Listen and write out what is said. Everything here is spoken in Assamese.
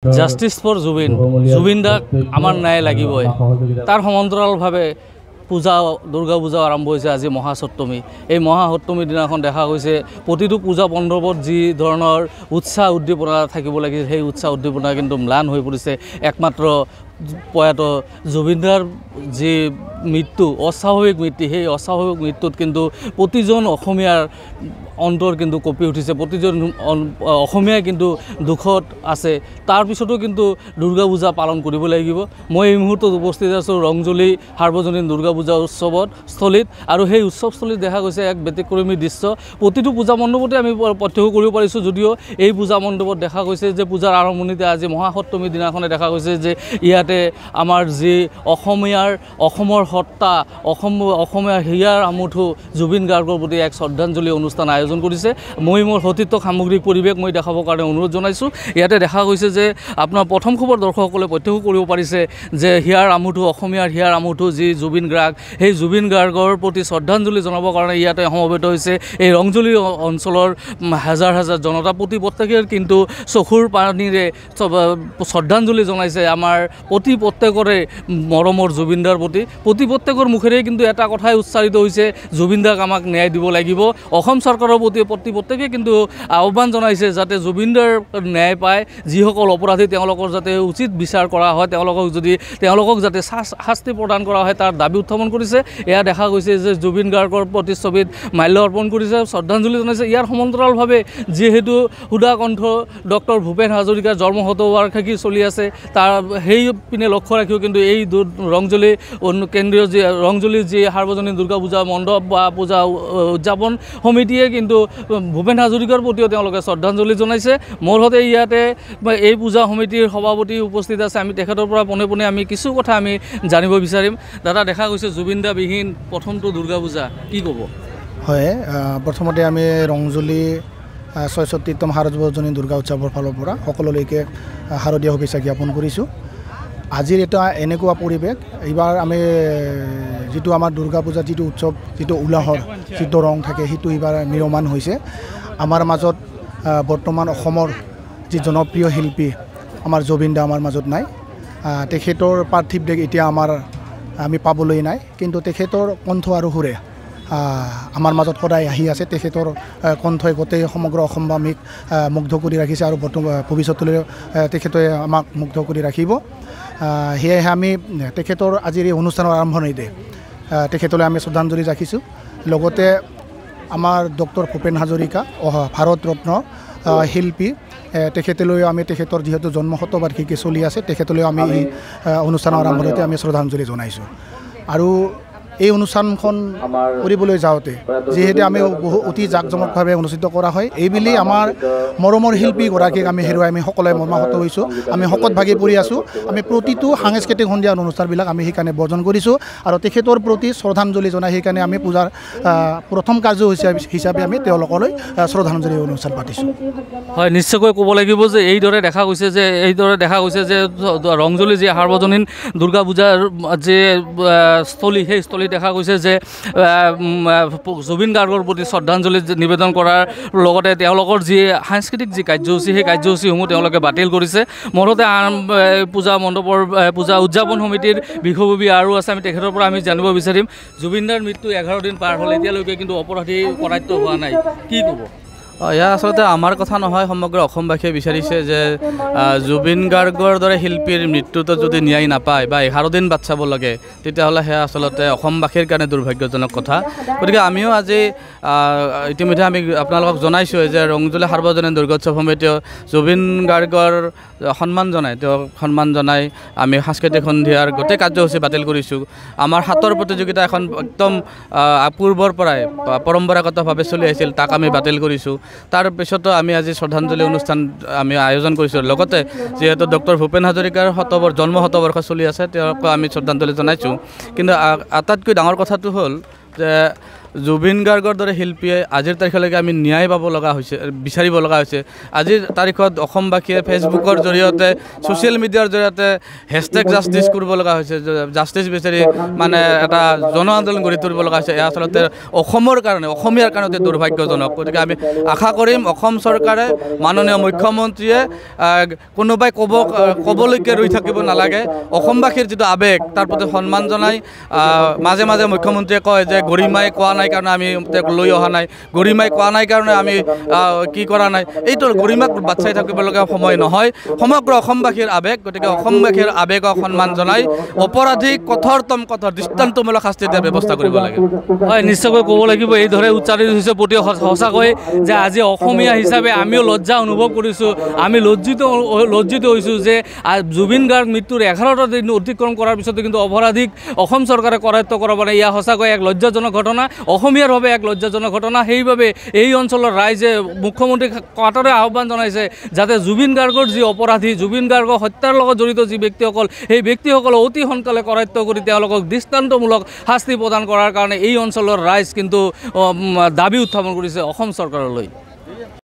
জাস্টিস ফৰ জুবিন জুবিন দাক আমাৰ ন্যায় লাগিবই তাৰ সমান্তৰালভাৱে পূজা দুৰ্গা পূজা আৰম্ভ হৈছে আজি মহাসপ্তমী এই মহাসপ্তমীৰ দিনাখন দেখা গৈছে প্ৰতিটো পূজা মণ্ডপত যি ধৰণৰ উৎসাহ উদ্দীপনা থাকিব লাগিছিল সেই উৎসাহ উদ্দীপনা কিন্তু ম্লান হৈ পৰিছে একমাত্ৰ প্ৰয়াত জুবিনদাৰ যি মৃত্যু অস্বাভাৱিক মৃত্যু সেই অস্বাভাৱিক মৃত্যুত কিন্তু প্ৰতিজন অসমীয়াৰ অন্তৰ কিন্তু কঁপি উঠিছে প্ৰতিজন অসমীয়াই কিন্তু দুখত আছে তাৰ পিছতো কিন্তু দুৰ্গা পূজা পালন কৰিব লাগিব মই এই মুহূৰ্তত উপস্থিত আছোঁ ৰংজলি সাৰ্বজনীন দুৰ্গা পূজা উৎসৱত স্থলীত আৰু সেই উৎসৱস্থলীত দেখা গৈছে এক ব্যতিক্ৰমী দৃশ্য প্ৰতিটো পূজা মণ্ডপতে আমি প্ৰত্যক্ষ কৰিব পাৰিছোঁ যদিও এই পূজা মণ্ডপত দেখা গৈছে যে পূজাৰ আৰম্ভণিতে আজি মহাসপ্তমীৰ দিনাখনে দেখা গৈছে যে ইয়াতে আমাৰ যি অসমৰ সত্তা অসমীয়াৰ হিয়াৰ আমুঠু জুবিন গাৰ্গৰ প্ৰতি এক শ্ৰদ্ধাঞ্জলি অনুষ্ঠান আয়োজন কৰিছে মই মোৰ সতীৰ্থ সামগ্ৰিক পৰিৱেশ মই দেখাবৰ কাৰণে অনুৰোধ জনাইছোঁ ইয়াতে দেখা গৈছে যে আপোনাৰ প্ৰথম খবৰ দৰ্শকসকলে প্ৰত্যক্ষ কৰিব পাৰিছে যে হিয়াৰ আমুঠু অসমীয়াৰ হিয়াৰ আমুঠু যি জুবিন গাৰ্গ সেই জুবিন গাৰ্গৰ প্ৰতি শ্ৰদ্ধাঞ্জলি জনাবৰ কাৰণে ইয়াতে সমবেত হৈছে এই ৰংজলি অঞ্চলৰ হাজাৰ হাজাৰ জনতা প্ৰত্যেকেই কিন্তু চকুৰ পানীৰে শ্ৰদ্ধাঞ্জলি জনাইছে আমাৰ প্ৰত্যেকৰে মৰমৰ জুবিনদাৰ প্ৰতি প্ৰত্যেকৰ মুখেৰে কিন্তু এটা কথাই উচ্চাৰিত হৈছে জুবিনদাক আমাক ন্যায় দিব লাগিব অসম চৰকাৰৰ প্ৰতি প্ৰত্যেকে কিন্তু আহ্বান জনাইছে যাতে জুবিনদাৰ ন্যায় পায় যিসকল অপৰাধী তেওঁলোকৰ যাতে উচিত বিচাৰ কৰা হয় তেওঁলোকক যাতে শাস্তি প্ৰদান কৰা হয় তাৰ দাবী উত্থাপন কৰিছে এয়া দেখা গৈছে যে জুবিন গাৰ্গৰ প্ৰতিচ্ছবিত মাল্য অৰ্পণ কৰিছে শ্ৰদ্ধাঞ্জলি জনাইছে ইয়াৰ সমান্তৰালভাৱে যিহেতু সুধা কণ্ঠ ডক্টৰ ভূপেন হাজৰিকাৰ জন্ম শতবাৰ্ষিকী চলি আছে তাৰ সেই পিনে লক্ষ্য ৰাখিও কিন্তু এই ৰংজলি কেন্দ্ৰীয় যি ৰংজলি যি সাৰ্বজনীন দুৰ্গা পূজা মণ্ডপ বা পূজা উদযাপন সমিতিয়ে কিন্তু ভূপেন হাজৰিকাৰ প্ৰতিও তেওঁলোকে শ্ৰদ্ধাঞ্জলি জনাইছে মোৰ সৈতে ইয়াতে এই পূজা সমিতিৰ সভাপতি উপস্থিত আছে আমি তেখেতৰ পৰা পোনে পোনে আমি কিছু কথা আমি জানিব বিচাৰিম দাদা দেখা গৈছে জুবিন দা বিহীন প্ৰথমটো দুৰ্গা পূজা কি ক'ব হয় প্ৰথমতে আমি ৰংজলি ৬৬তম সাৰ্বজনীন দুৰ্গা উৎসৱৰ ফালৰ পৰা সকলোলৈকে শাৰদীয় শুভেচ্ছা জ্ঞাপন কৰিছোঁ আজিৰ এটা এনেকুৱা পৰিৱেশ এইবাৰ আমি যিটো আমাৰ দুৰ্গা পূজা যিটো উৎসৱ যিটো উলাহৰ যিটো ৰং থাকে সেইটো এইবাৰ নিৰ্মাণ হৈছে আমাৰ মাজত বৰ্তমান অসমৰ যি জনপ্ৰিয় শিল্পী আমাৰ জুবিন দা আমাৰ মাজত নাই তেখেতৰ পাৰ্থিৱ দেহ এতিয়া আমি পাবলৈ নাই কিন্তু তেখেতৰ কণ্ঠ আৰু সুৰে আমাৰ মাজত সদায় আহি আছে তেখেতৰ কণ্ঠই গোটেই সমগ্ৰ অসমবাসীক মুগ্ধ কৰি ৰাখিছে আৰু ভৱিষ্যতলৈ তেখেতে আমাক মুগ্ধ কৰি ৰাখিব সেয়েহে আমি তেখেতৰ আজিৰ এই অনুষ্ঠানৰ আৰম্ভণিতে তেখেতলৈ আমি শ্ৰদ্ধাঞ্জলি ৰাখিছোঁ লগতে আমাৰ ডক্টৰ ভূপেন হাজৰিকা ভাৰত ৰত্ন শিল্পী তেখেতলৈ আমি তেখেতৰ যিহেতু জন্ম শতবাৰ্ষিকী চলি আছে তেখেতলৈ আমি এই অনুষ্ঠানৰ আৰম্ভণিতে আমি শ্ৰদ্ধাঞ্জলি জনাইছোঁ আৰু এই অনুষ্ঠানখন কৰিবলৈ যাওঁতে যিহেতু আমি অতি জাকজমকভাৱে অনুষ্ঠিত কৰা হয় এইবুলি আমাৰ মৰমৰ শিল্পীগৰাকীক আমি হেৰুৱাই আমি সকলোৱে মৰ্মাহত হৈছোঁ আমি শকত ভাগি পৰি আছোঁ আমি প্ৰতিটো সাংস্কৃতিক সন্ধিয়া অনুষ্ঠানবিলাক আমি সেইকাৰণে বৰ্জন কৰিছোঁ আৰু তেখেতৰ প্ৰতি শ্ৰদ্ধাঞ্জলি জনাই সেইকাৰণে আমি পূজাৰ প্ৰথম কাৰ্য হিচাপে আমি তেওঁলোকলৈ শ্ৰদ্ধাঞ্জলি অনুষ্ঠান পাতিছোঁ হয় নিশ্চয়কৈ ক'ব লাগিব যে এইদৰে দেখা গৈছে যে ৰংজলি যি সাৰ্বজনীন দুৰ্গা পূজাৰ যি স্থলী সেই স্থলী দেখা গৈছে যে জুবিন গাৰ্গৰ প্ৰতি শ্ৰদ্ধাঞ্জলি নিবেদন কৰাৰ লগতে তেওঁলোকৰ যি সাংস্কৃতিক যি কাৰ্যসূচী সেই কাৰ্যসূচীসমূহ তেওঁলোকে বাতিল কৰিছে মনতে পূজা মণ্ডপৰ পূজা উদযাপন সমিতিৰ বিষয়ববী আৰু আছে আমি তেখেতৰ পৰা আমি জানিব বিচাৰিম জুবিনদাৰ মৃত্যু 11 দিন পাৰ হ'ল এতিয়ালৈকে কিন্তু অপৰাধী কৰায়ত্ব হোৱা নাই কি ক'ব এয়া আচলতে আমাৰ কথা নহয় সমগ্ৰ অসমবাসীয়ে বিচাৰিছে যে জুবিন গাৰ্গৰ দৰে শিল্পীৰ মৃত্যুটো যদি ন্যায় নাপায় বা 11 দিন বাট চাব লাগে তেতিয়াহ'লে সেয়া আচলতে অসমবাসীৰ কাৰণে দুৰ্ভাগ্যজনক কথা গতিকে আমিও আজি ইতিমধ্যে আমি আপোনালোকক জনাইছোঁ যে ৰংজলি সাৰ্বজনীন দুৰ্গোৎসৱ সমিতিয়ে জুবিন গাৰ্গৰ সন্মান জনাই আমি সাংস্কৃতিক সন্ধিয়াৰ গোটেই কাৰ্যসূচী বাতিল কৰিছোঁ আমাৰ হাতৰ প্ৰতিযোগিতা এখন একদম পূৰ্বৰ পৰাই পৰম্পৰাগতভাৱে চলি আহিছিল তাক আমি বাতিল কৰিছোঁ তাৰ পিছতো আমি আজি শ্ৰদ্ধাঞ্জলি অনুষ্ঠান আমি আয়োজন কৰিছোঁ লগতে যিহেতু ডক্টৰ ভূপেন হাজৰিকাৰ জন্ম শতবৰ্ষ চলি আছে তেওঁক আমি শ্ৰদ্ধাঞ্জলি জনাইছোঁ কিন্তু আটাইতকৈ ডাঙৰ কথাটো হ'ল যে জুবিন গাৰ্গৰ দৰে শিল্পীয়ে আজিৰ তাৰিখলৈকে আমি ন্যায় পাব লগা হৈছে, বিচাৰিব লগা হৈছে। আজিৰ তাৰিখত অসমবাসীয়ে ফেচবুকৰ জৰিয়তে, ছ'চিয়েল মিডিয়াৰ জৰিয়তে হেছটেগ জাষ্টিছ কৰিব লগা হৈছে, জাষ্টিছ বিচাৰি মানে এটা জন আন্দোলন গঢ়ি তুলিব লগা হৈছে। এয়া আচলতে অসমৰ কাৰণে, অসমীয়াৰ কাৰণে অতি দুৰ্ভাগ্যজনক। গতিকে আমি আশা কৰিম অসম চৰকাৰে, মাননীয় মুখ্যমন্ত্ৰীয়ে কোনোবাই ক'বলৈকে ৰৈ থাকিব নালাগে। অসমবাসীৰ যিটো আৱেগ তাৰ প্ৰতি সন্মান জনাই মাজে মাজে মুখ্যমন্ত্ৰীয়ে কয় যে গৰিমাই কোৱা নাই কাৰণে আমি তেওঁক লৈ অহা নাই, গৰিমাই কোৱা নাই কাৰণে আমি কি কৰা নাই। এইটো গৰিমাক বাচ্ছাই থাকিবলগীয়া সময় নহয়, সমগ্ৰ অসমবাসীৰ আৱেগ। গতিকে অসমবাসীৰ আৱেগক সন্মান জনাই অপৰাধীক কঠোৰতম কঠোৰ দৃষ্টান্তমূলক শাস্তি দিয়াৰ ব্যৱস্থা কৰিব লাগে। হয়, নিশ্চয়কৈ ক'ব লাগিব এইদৰে উচ্চাৰিত হৈছে প্ৰতি সঁচাকৈ যে আজি অসমীয়া হিচাপে আমিও লজ্জা অনুভৱ কৰিছোঁ, আমি লজ্জিত হৈছোঁ যে জুবিন গাৰ্গ মৃত্যুৰ 11টা দিন অতিক্ৰম কৰাৰ পিছতো কিন্তু অপৰাধীক অসম চৰকাৰে কৰায়ত্ব কৰাব নাই। এয়া সঁচাকৈ এক লজ্জাজনক ঘটনা, অসমীয়াৰ বাবে এক লজ্জাজনক ঘটনা। সেইবাবে এই অঞ্চলৰ ৰাইজে মুখ্যমন্ত্ৰীক কাটৰে আহ্বান জনাইছে যাতে জুবিন গাৰ্গৰ যি অপৰাধী, জুবিন গাৰ্গৰ হত্যাৰ লগত জড়িত যি ব্যক্তিসকল, সেই ব্যক্তিসকলক অতি সোনকালে কৰায়ত্ব কৰি তেওঁলোকক দৃষ্টান্তমূলক শাস্তি প্ৰদান কৰাৰ কাৰণে এই অঞ্চলৰ ৰাইজ কিন্তু দাবী উত্থাপন কৰিছে অসম চৰকাৰলৈ।